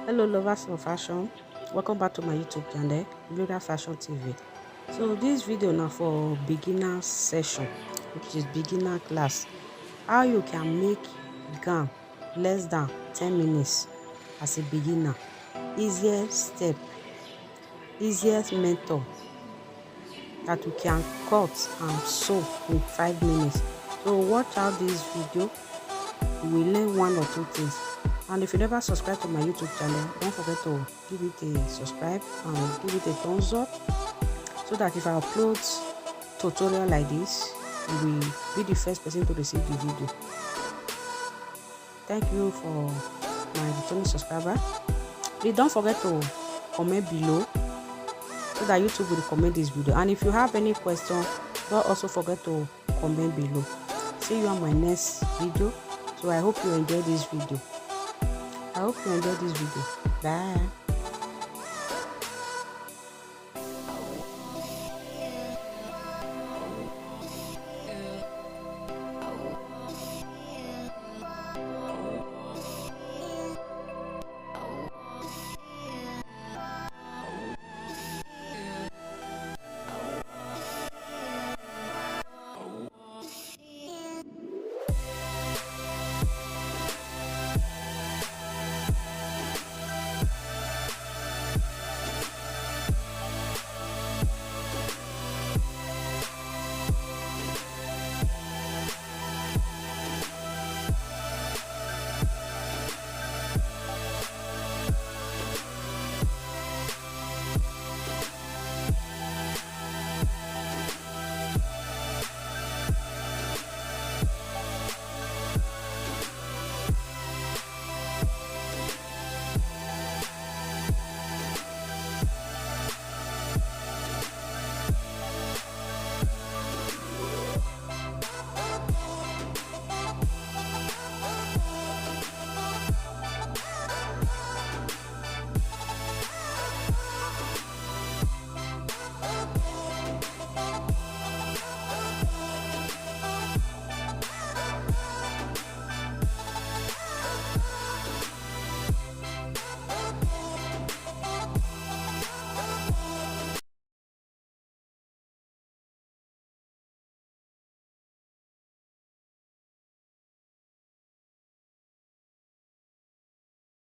Hello lovers of fashion, welcome back to my YouTube channel Gloria Fashion TV. So this video now for beginner session, which is beginner class, how you can make gown less than 10 minutes as a beginner. Easiest step, easiest method that you can cut and sew in 5 minutes. So watch out this video, you will learn one or two things. And if you never subscribe to my YouTube channel, don't forget to give it a subscribe and give it a thumbs up, so that if I upload tutorial like this, you will be the first person to receive the video. Thank you for my returning subscriber. Please don't forget to comment below so that YouTube will recommend this video. And if you have any question, don't also forget to comment below. See you on my next video. So I hope you enjoy this video. Bye.